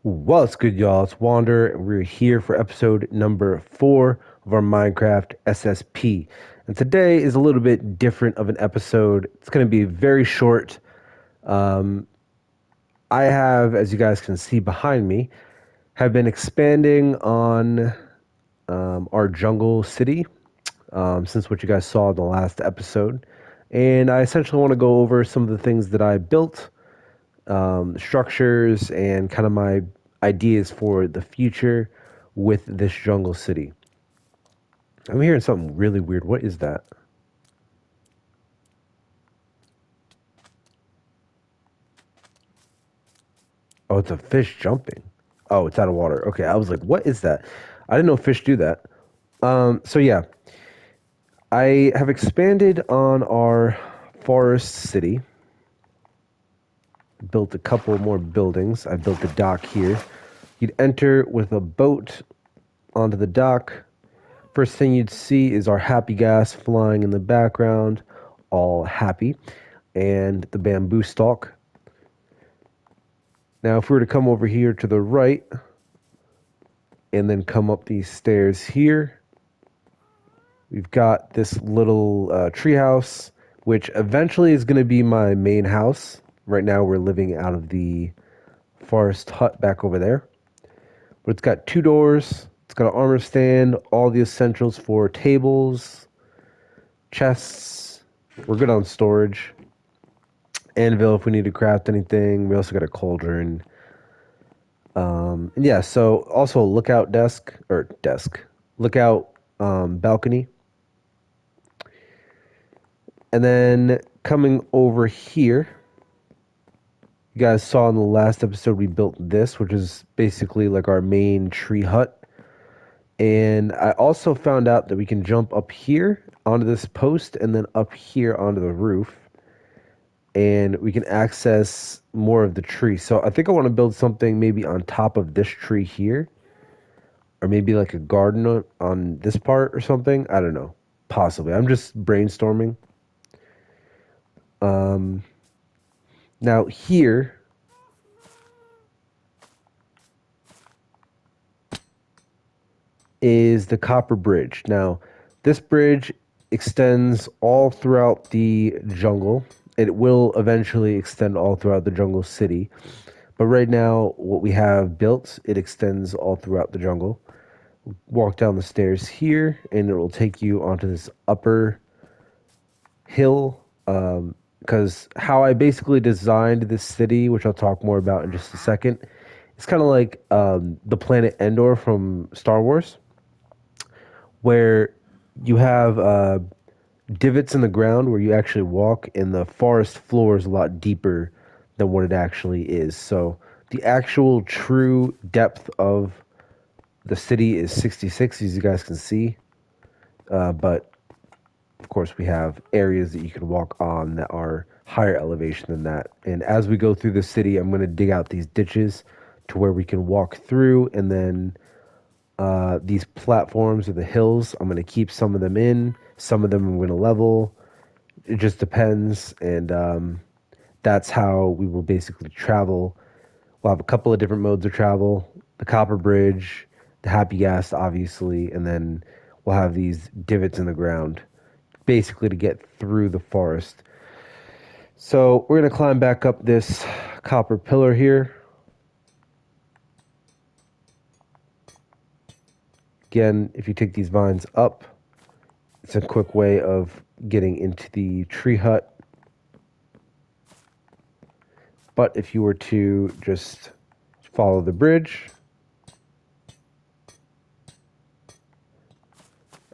What's good, y'all? It's Wander, and we're here for episode number 4 of our Minecraft SSP. And today is a little bit different of an episode. It's going to be very short. Um, I have, as you guys can see behind me, have been expanding on our jungle city since what you guys saw in the last episode. And I essentially want to go over some of the things that I built, structures, and kind of my ideas for the future with this jungle city. I'm hearing something really weird. What is that? Oh, it's a fish jumping. Oh, it's out of water. Okay, I was like, what is that? I didn't know fish do that. So yeah, I have expanded on our forest city. Built a couple more buildings. I built a dock here. You'd enter with a boat onto the dock. First thing you'd see is our happy gas flying in the background, all happy, and the bamboo stalk. Now, if we were to come over here to the right and then come up these stairs here, we've got this little treehouse, which eventually is going to be my main house. Right now, we're living out of the forest hut back over there. But it's got 2 doors. It's got an armor stand, all the essentials for tables, chests. We're good on storage. Anvil if we need to craft anything. We also got a cauldron. And yeah, so also a lookout balcony. And then coming over here, you guys saw in the last episode we built this, which is basically like our main tree hut. And I also found out that we can jump up here onto this post and then up here onto the roof. And we can access more of the tree. So I think I want to build something maybe on top of this tree here, or maybe like a garden on this part or something. I don't know. Possibly. I'm just brainstorming. Um, Now here is the copper bridge. Now this bridge extends all throughout the jungle. It will eventually extend all throughout the jungle city. But right now, what we have built, it extends all throughout the jungle. Walk down the stairs here, and it will take you onto this upper hill. Because how I basically designed this city, which I'll talk more about in just a second, it's kind of like the planet Endor from Star Wars, where you have divots in the ground where you actually walk, and the forest floor is a lot deeper than what it actually is. So the actual true depth of the city is 66, as you guys can see. But of course, we have areas that you can walk on that are higher elevation than that. And as we go through the city, I'm going to dig out these ditches to where we can walk through, and then these platforms or the hills, I'm going to keep some of them in. Some of them I'm going to level. It just depends. And that's how we will basically travel. We'll have a couple of different modes of travel: the copper bridge, the happy gas, obviously, and then we'll have these divots in the ground basically to get through the forest. So we're going to climb back up this copper pillar here. Again, if you take these vines up, it's a quick way of getting into the tree hut. But if you were to just follow the bridge,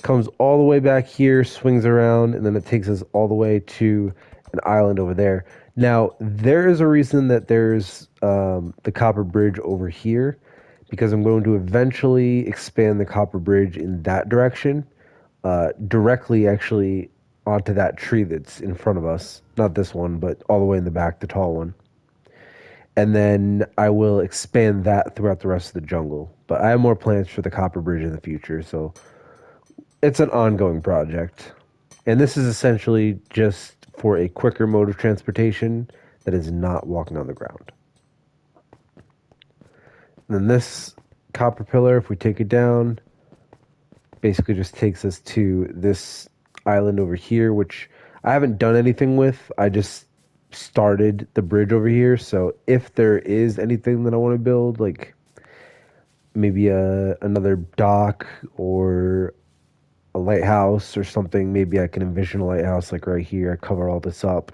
comes all the way back here, swings around, and then it takes us all the way to an island over there. Now, there is a reason that there's the copper bridge over here, because I'm going to eventually expand the copper bridge in that direction, directly actually onto that tree that's in front of us. Not this one, but all the way in the back, the tall one. And then I will expand that throughout the rest of the jungle. But I have more plans for the copper bridge in the future, so it's an ongoing project. And this is essentially just for a quicker mode of transportation that is not walking on the ground. then this copper pillar, if we take it down, basically just takes us to this island over here, which I haven't done anything with. I just started the bridge over here. So if there is anything that I want to build, like maybe another dock or a lighthouse or something, maybe I can envision a lighthouse like right here. I cover all this up.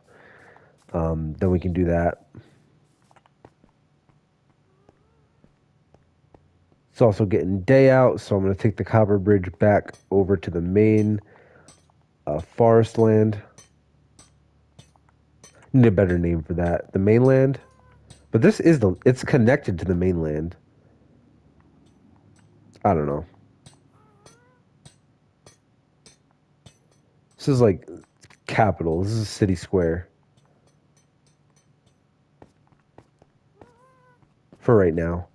Then we can do that. It's also getting day out, so I'm going to take the copper bridge back over to the main forest land. Need a better name for that. The mainland. But this is it's connected to the mainland. I don't know. This is like capital. This is a city square. For right now.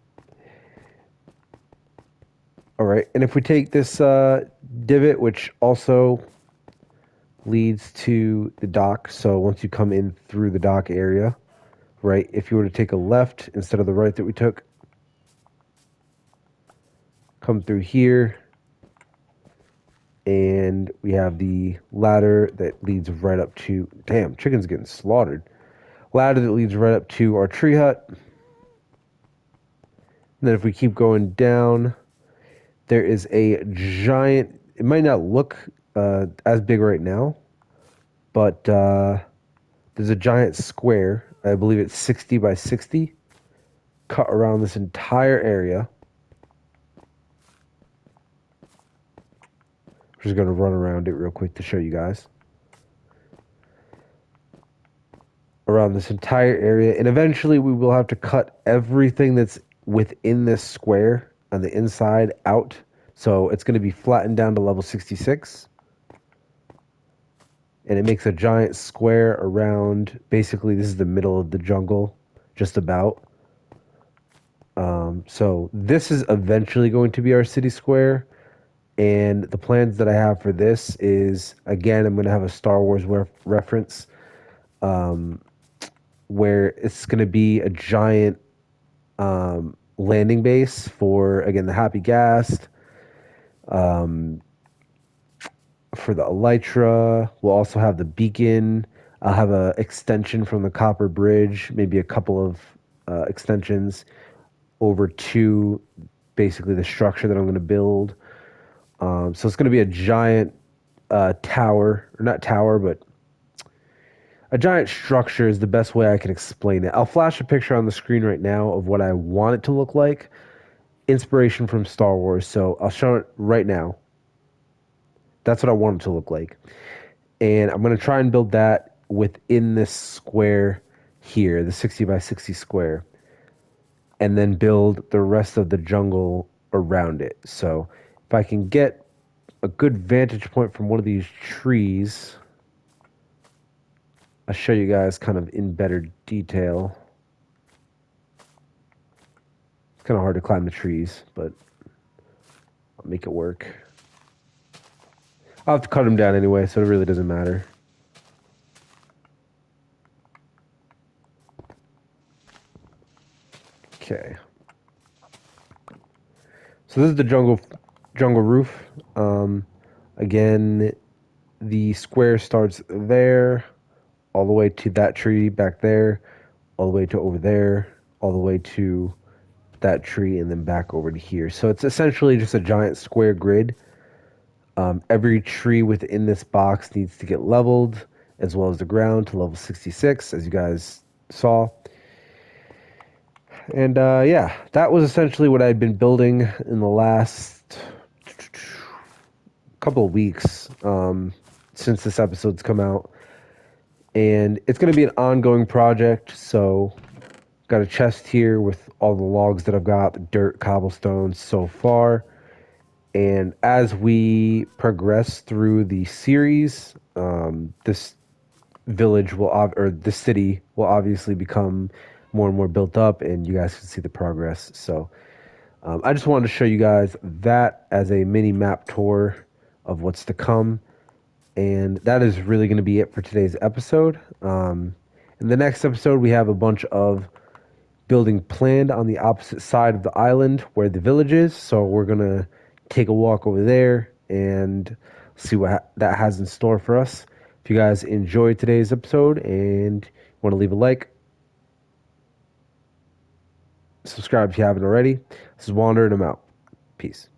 Alright, and if we take this divot, which also leads to the dock, so once you come in through the dock area, right, if you were to take a left instead of the right that we took, come through here, and we have the ladder that leads right up to, damn, chicken's getting slaughtered. Ladder that leads right up to our tree hut. And then if we keep going down, there is a giant, it might not look as big right now, but there's a giant square. I believe it's 60 by 60, cut around this entire area. I'm just going to run around it real quick to show you guys. Around this entire area, and eventually we will have to cut everything that's within this square on the inside out. So it's going to be flattened down to level 66. And it makes a giant square around, basically this is the middle of the jungle, just about. So this is eventually going to be our city square. And the plans that I have for this is, again, I'm going to have a Star Wars reference, where it's going to be a giant landing base for, again, the Happy Ghast, for the Elytra. We'll also have the beacon. I'll have a extension from the Copper Bridge, maybe a couple of extensions over to basically the structure that I'm going to build. So it's going to be a giant tower, or not tower, but a giant structure is the best way I can explain it. I'll flash a picture on the screen right now of what I want it to look like. Inspiration from Star Wars, so I'll show it right now. That's what I want it to look like. And I'm going to try and build that within this square here, the 60 by 60 square, and then build the rest of the jungle around it. So if I can get a good vantage point from one of these trees, I'll show you guys kind of in better detail. It's kind of hard to climb the trees, but I'll make it work. I'll have to cut them down anyway, so it really doesn't matter. Okay. So this is the jungle roof. Again, the square starts there, all the way to that tree back there, all the way to over there, all the way to that tree, and then back over to here. So it's essentially just a giant square grid. Every tree within this box needs to get leveled, as well as the ground, to level 66, as you guys saw. And yeah, that was essentially what I'd been building in the last couple of weeks since this episode's come out. And it's going to be an ongoing project, so got a chest here with all the logs that I've got, the dirt, cobblestone so far. And as we progress through the series, this village will, or this city will obviously become more and more built up, and you guys can see the progress. So I just wanted to show you guys that as a mini map tour of what's to come. And that is really going to be it for today's episode. In the next episode, we have a bunch of building planned on the opposite side of the island where the village is. So we're going to take a walk over there and see what that has in store for us. If you guys enjoyed today's episode and want to leave a like, subscribe if you haven't already. This is Wander and I'm out. Peace.